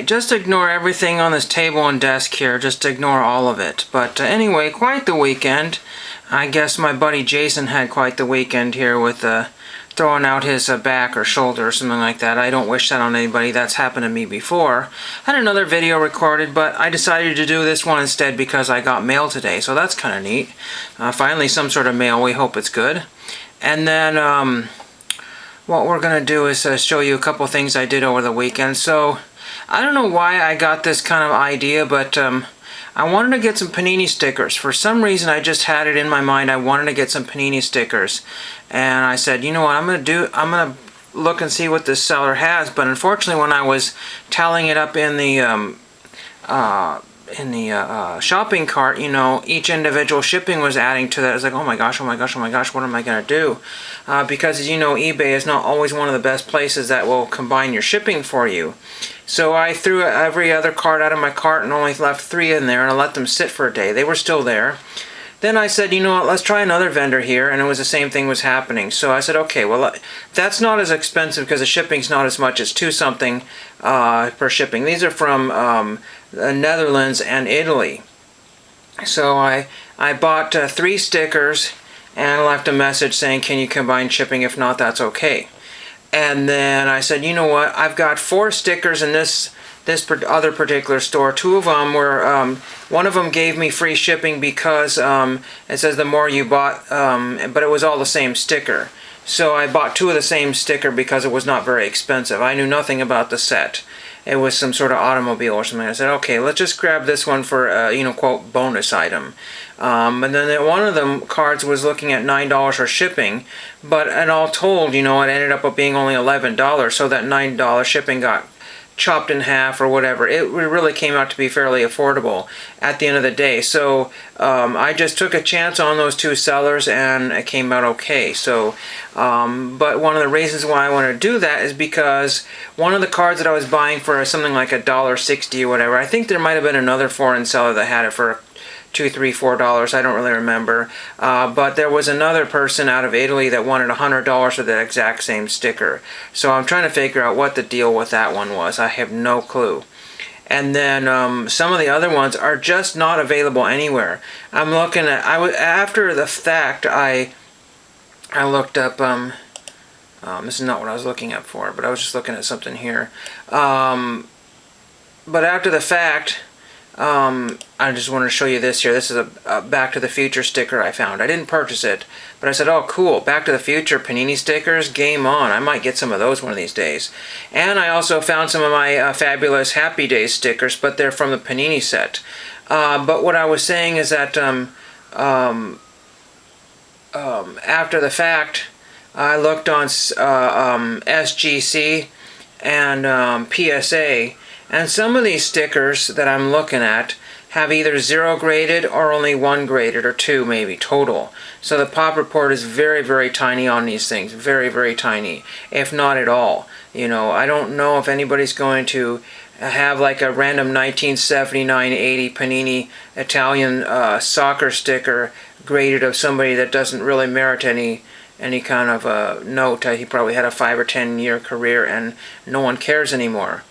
Alright, just ignore everything on this table and desk here. Just ignore all of it. But anyway, quite the weekend. I guess my buddy Jason had quite the weekend here with throwing out his back or shoulder or something like that. I don't wish that on anybody. That's happened to me before. I had another video recorded, but I decided to do this one instead because I got mail today. So that's kind of neat. Finally some sort of mail. We hope it's good. And then what we're going to do is show you a couple things I did over the weekend. So I don't know why I got this kind of idea, but I wanted to get some panini stickers. For some reason I just had it in my mind I wanted to get some panini stickers. And I said, you know what, I'm going to look and see what this seller has. But unfortunately when I was tallying it up in the shopping cart, you know, each individual shipping was adding to that. I was like, oh my gosh, what am I going to do? Because as you know, eBay is not always one of the best places that will combine your shipping for you. So I threw every other cart out of my cart and only left 3 in there, and I let them sit for a day. They were still there. Then I said, you know what, let's try another vendor here, and it was the same thing was happening. So I said, okay, well, that's not as expensive because the shipping's not as much as $2 something per shipping. These are from the Netherlands and Italy. So I bought 3 stickers and left a message saying, can you combine shipping? If not, that's okay. And then I said, you know what, I've got 4 stickers in this other particular store. 2 of them were, one of them gave me free shipping because it says the more you bought, but it was all the same sticker. So I bought 2 of the same sticker because it was not very expensive. I knew nothing about the set. It was some sort of automobile or something. I said, okay, let's just grab this one for, you know, quote, bonus item. And then one of them cards was looking at $9 for shipping, but and all told, you know, it ended up being only $11, so that $9 shipping got chopped in half or whatever. It really came out to be fairly affordable at the end of the day. So I just took a chance on those 2 sellers and it came out okay. So but one of the reasons why I want to do that is because one of the cards that I was buying for something like $1.60 or whatever, I think there might have been another foreign seller that had it for $2, $3, $4. I don't really remember. But there was another person out of Italy that wanted $100 for that exact same sticker. So I'm trying to figure out what the deal with that one was. I have no clue. And then some of the other ones are just not available anywhere. I'm looking at, after the fact, I looked up, this is not what I was looking up for, but I was just looking at something here. But after the fact, I just wanted to show you this here. This is a Back to the Future sticker I found. I didn't purchase it, but I said, oh cool, Back to the Future panini stickers, game on. I might get some of those one of these days. And I also found some of my fabulous Happy Days stickers, but they're from the panini set. But what I was saying is that after the fact, I looked on SGC and PSA, and some of these stickers that I'm looking at have either 0 graded or only 1 graded, or 2 maybe total. So the pop report is very, very tiny on these things. Very, very tiny, if not at all. You know, I don't know if anybody's going to have like a random 1979-80 Panini Italian soccer sticker graded of somebody that doesn't really merit any kind of note. He probably had a 5 or 10 year career and no one cares anymore.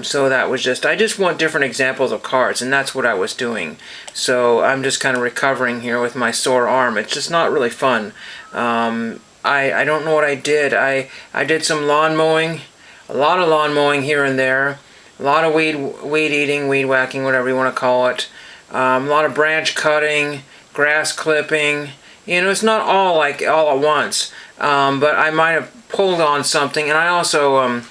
So that was just, I just want different examples of cards, and that's what I was doing. So I'm just kind of recovering here with my sore arm. It's just not really fun. I don't know what I did. I did some lawn mowing, a lot of lawn mowing here and there, a lot of weed eating, weed whacking, whatever you want to call it, a lot of branch cutting, grass clipping. You know, it's not all like all at once, but I might have pulled on something, and I also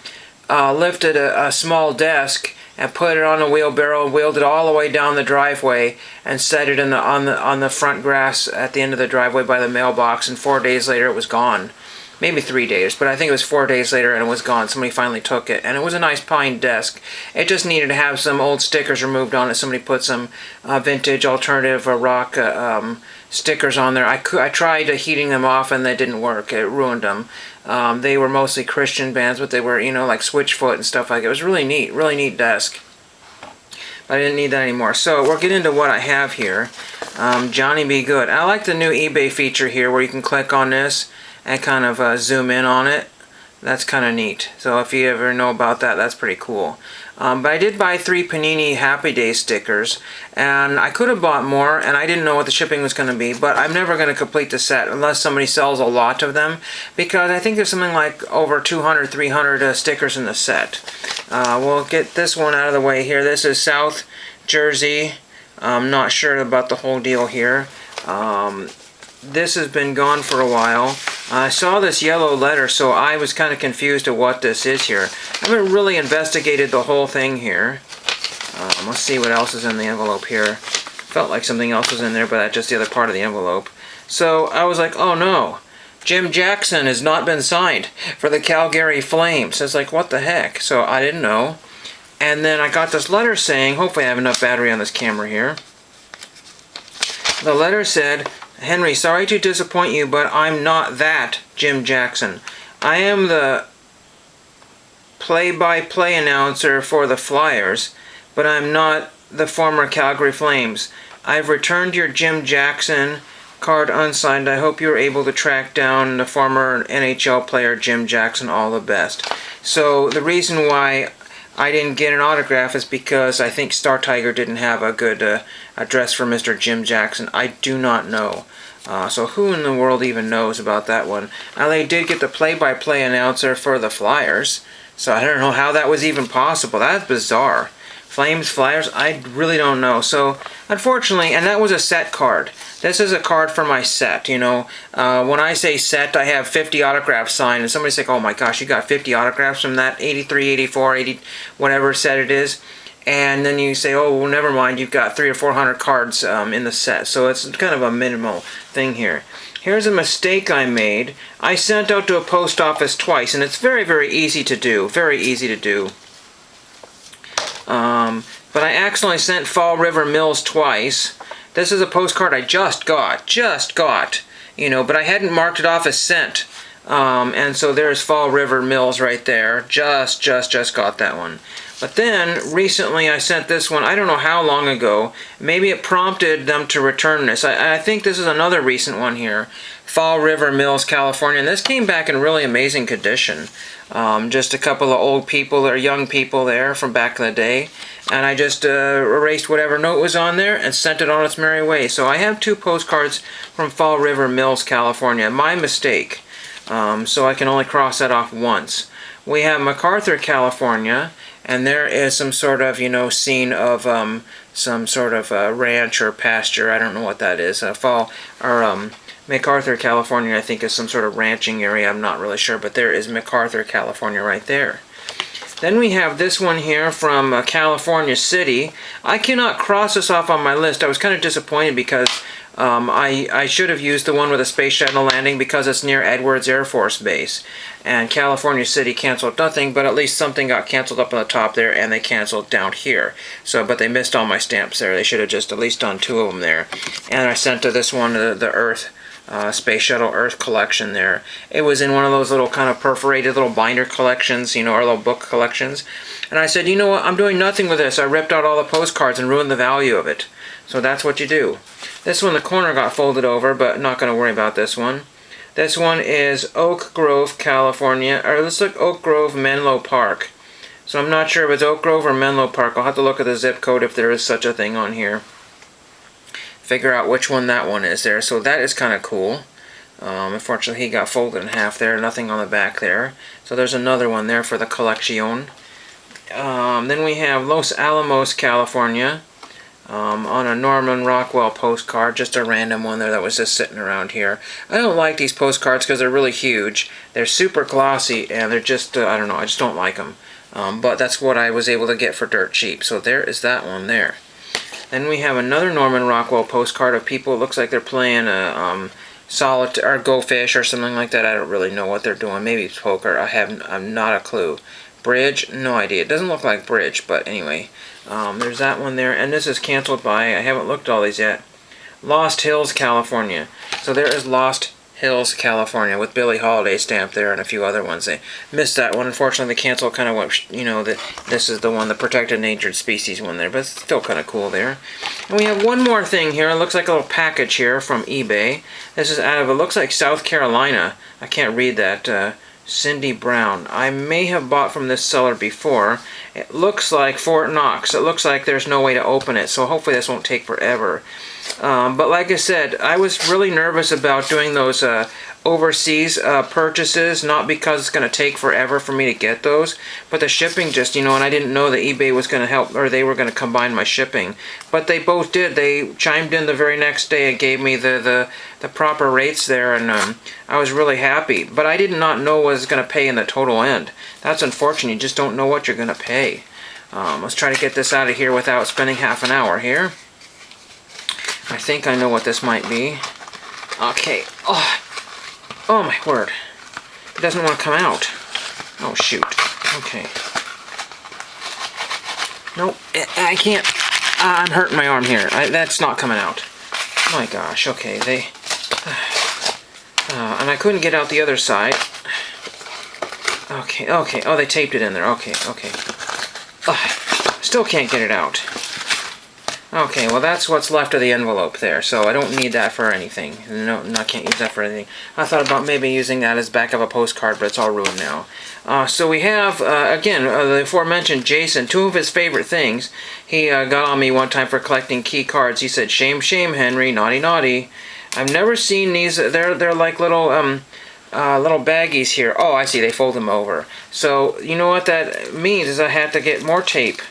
lifted a small desk and put it on a wheelbarrow, wheeled it all the way down the driveway, and set it on the front grass at the end of the driveway by the mailbox. And 4 days later, it was gone. Maybe 3 days, but I think it was 4 days later, and it was gone. Somebody finally took it, and it was a nice pine desk. It just needed to have some old stickers removed on it. Somebody put some vintage alternative rock stickers on there. I tried heating them off, and they didn't work. It ruined them. They were mostly Christian bands, but they were, you know, like Switchfoot and stuff like that. It was really neat desk. But I didn't need that anymore. So we'll get into what I have here. Johnny Be Good. I like the new eBay feature here where you can click on this and kind of zoom in on it. That's kind of neat. So if you ever know about that, that's pretty cool. But I did buy 3 Panini Happy Day stickers, and I could have bought more, and I didn't know what the shipping was going to be, but I'm never going to complete the set unless somebody sells a lot of them, because I think there's something like over 200, 300 stickers in the set. We'll get this one out of the way here. This is South Jersey. I'm not sure about the whole deal here. This has been gone for a while. I saw this yellow letter, so I was kind of confused of what this is here. I haven't really investigated the whole thing here. Let's see what else is in the envelope here. Felt like something else was in there, but that's just the other part of the envelope. So I was like, oh no, Jim Jackson has not been signed for the Calgary Flames. It's like, what the heck? So I didn't know. And then I got this letter saying, hopefully I have enough battery on this camera here. The letter said, Henry, sorry to disappoint you, but I'm not that Jim Jackson. I am the play-by-play announcer for the Flyers, but I'm not the former Calgary Flames. I've returned your Jim Jackson card unsigned. I hope you're able to track down the former NHL player Jim Jackson. All the best. So the reason why I didn't get an autograph is because I think Star Tiger didn't have a good address for Mr. Jim Jackson. I do not know. So who in the world even knows about that one? Now they did get the play-by-play announcer for the Flyers, so I don't know how that was even possible. That's bizarre. Flames, Flyers, I really don't know. So unfortunately, and that was a set card. This is a card for my set, you know. When I say set, I have 50 autographs signed, and somebody's like, oh my gosh, you got 50 autographs from that 83, 84, 80, whatever set it is. And then you say, oh, well, never mind, you've got 300 or 400 cards in the set. So it's kind of a minimal thing here. Here's a mistake I made. I sent out to a post office twice, and it's very, very easy to do. Very easy to do. But I accidentally sent Fall River Mills twice. This is a postcard I just got, you know, but I hadn't marked it off as sent. And so there's Fall River Mills right there. Just got that one. But then, recently I sent this one, I don't know how long ago. Maybe it prompted them to return this. I think this is another recent one here. Fall River Mills, California. And this came back in really amazing condition. Just a couple of old people or young people there from back in the day. And I just erased whatever note was on there and sent it on its merry way. So I have 2 postcards from Fall River Mills, California. My mistake. So I can only cross that off once. We have MacArthur, California. And there is some sort of, you know, scene of some sort of ranch or pasture. I don't know what that is. MacArthur, California, I think is some sort of ranching area. I'm not really sure, but there is MacArthur, California right there. Then we have this one here from California City. I cannot cross this off on my list. I was kind of disappointed because I should have used the one with a space shuttle landing because it's near Edwards Air Force Base. And California City canceled nothing, but at least something got canceled up on the top there, and they canceled down here. So, but they missed all my stamps there. They should have just at least done 2 of them there. And I sent to this one, the Earth, Space Shuttle Earth collection there. It was in one of those little kind of perforated little binder collections, you know, or little book collections. And I said, you know what, I'm doing nothing with this. I ripped out all the postcards and ruined the value of it. So that's what you do. This one, the corner got folded over, but not going to worry about this one. This one is Oak Grove, California, or let's look Oak Grove, Menlo Park. So I'm not sure if it's Oak Grove or Menlo Park. I'll have to look at the zip code if there is such a thing on here. Figure out which one that one is there. So that is kind of cool. Unfortunately, he got folded in half there. Nothing on the back there. So there's another one there for the collection. Then we have Los Alamos, California. On a Norman Rockwell postcard, just a random one there that was just sitting around here. I don't like these postcards because they're really huge. They're super glossy and they're just, I don't know, I just don't like them. But that's what I was able to get for dirt cheap. So there is that one there. Then we have another Norman Rockwell postcard of people. It looks like they're playing a solitaire or Go Fish or something like that. I don't really know what they're doing. Maybe it's poker. I'm not a clue. Bridge? No idea. It doesn't look like bridge, but anyway. There's that one there, and this is canceled by, I haven't looked at all these yet, Lost Hills, California. So there is Lost Hills, California, with Billie Holiday stamped there and a few other ones. They missed that one. Unfortunately, the cancel kind of went, you know, this is the one, the protected endangered species one there, but it's still kind of cool there. And we have one more thing here. It looks like a little package here from eBay. This is out of, it looks like South Carolina. I can't read that. Cindy Brown. I may have bought from this seller before. It looks like Fort Knox. It looks like there's no way to open it, so hopefully this won't take forever. But like I said, I was really nervous about doing those overseas purchases, not because it's going to take forever for me to get those, but the shipping just, and I didn't know that eBay was going to help, or they were going to combine my shipping. But they both did. They chimed in the very next day and gave me the proper rates there, and I was really happy. But I did not know what I was going to pay in the total end. That's unfortunate. You just don't know what you're going to pay. Let's try to get this out of here without spending half an hour here. I think I know what this might be. Okay. Oh my word. It doesn't want to come out. Oh shoot. Okay. Nope. I can't. I'm hurting my arm here. That's not coming out. My gosh. Okay. And I couldn't get out the other side. Okay. Okay. Oh, they taped it in there. Okay. Okay. Still can't get it out. Okay, well that's what's left of the envelope there, so I don't need that for anything. No, I can't use that for anything. I thought about maybe using that as back of a postcard, but it's all ruined now. So we have, again, the aforementioned Jason, two of his favorite things. He got on me one time for collecting key cards. He said, "Shame, shame, Henry, naughty, naughty." I've never seen these. They're like little little baggies here. Oh, I see. They fold them over. So you know what that means is I had to get more tape.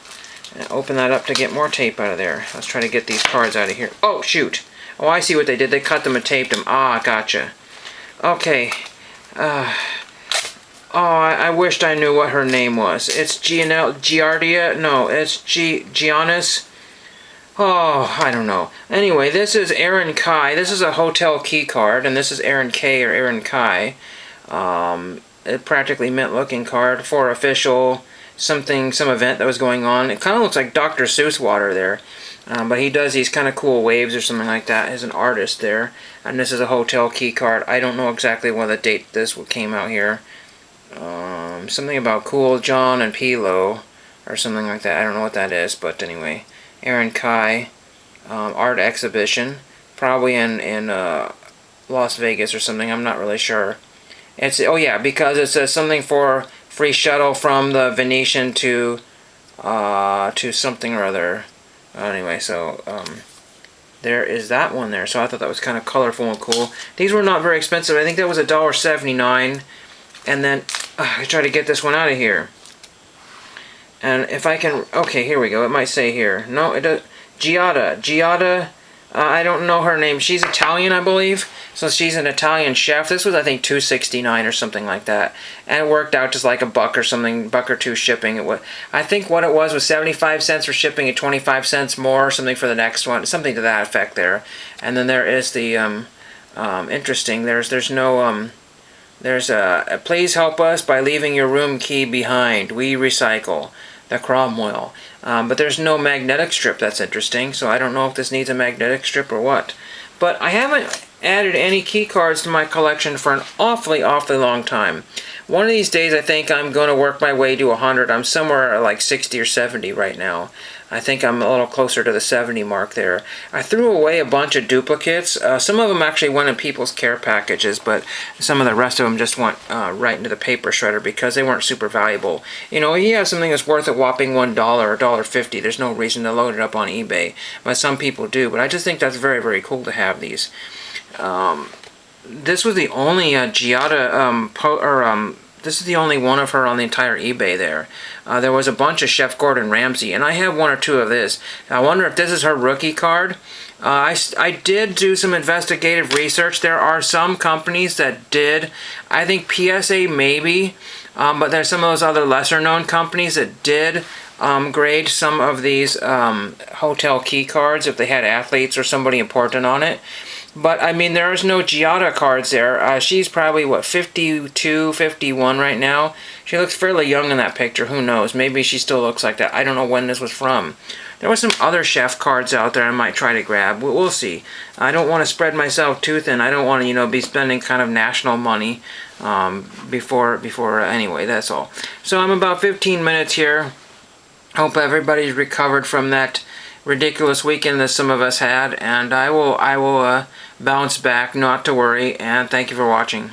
Open that up to get more tape out of there. Let's try to get these cards out of here. Oh, shoot. Oh, I see what they did. They cut them and taped them. Ah, gotcha. Okay. Oh, I wished I knew what her name was. It's Giardia? No, it's Giannis. Oh, I don't know. Anyway, this is Aaron Kai. This is a hotel key card, and this is Aaron K or Aaron Kai. A practically mint-looking card for official some event that was going on. It kind of looks like Dr. Seuss water there, but he does these kind of cool waves or something like that as an artist there. And this is a hotel key card. I don't know exactly what the date this came out here. Something about Cool John and Pilo or something like that. I don't know what that is, but anyway, Aaron Kai art exhibition, probably in Las Vegas or something. I'm not really sure. It's because it says something for free shuttle from the Venetian to something or other. Anyway, so there is that one there. So I thought that was kind of colorful and cool. These were not very expensive. I think that was $1.79. And then I try to get this one out of here. And if I can, okay, here we go. It might say here. No, it does. Giada. I don't know her name. She's Italian, I believe. So she's an Italian chef. This was, I think, $2.69 or something like that. And it worked out just like $1 or something, $1 or $2 shipping. I think what it was 75 cents for shipping and 25 cents more or something for the next one. Something to that effect there. And then there is the, interesting, there's no, there's a, please help us by leaving your room key behind. We recycle. The Cromwell. But there's no magnetic strip. That's interesting. So I don't know if this needs a magnetic strip or what. But I haven't added any key cards to my collection for an awfully long time. One of these days I think I'm going to work my way to 100. I'm somewhere like 60 or 70 right now. I think I'm a little closer to the 70 mark there. I threw away a bunch of duplicates. Some of them actually went in people's care packages, but some of the rest of them just went right into the paper shredder because they weren't super valuable. You know, you have something that's worth a whopping $1 or $1.50. There's no reason to load it up on eBay, but some people do. But I just think that's very cool to have these. This was the only Giada this is the only one of her on the entire eBay there. There was a bunch of Chef Gordon Ramsay, and I have one or two of this. I wonder if this is her rookie card. I did do some investigative research. There are some companies that did. I think PSA maybe, but there's some of those other lesser-known companies that did grade some of these hotel key cards if they had athletes or somebody important on it. But, I mean, there's no Giada cards there. She's probably, what, 52, 51 right now? She looks fairly young in that picture. Who knows? Maybe she still looks like that. I don't know when this was from. There were some other chef cards out there I might try to grab. We'll see. I don't want to spread myself too thin. I don't want to, be spending kind of national money anyway, that's all. So I'm about 15 minutes here. Hope everybody's recovered from that ridiculous weekend that some of us had, and I will bounce back, not to worry, and thank you for watching.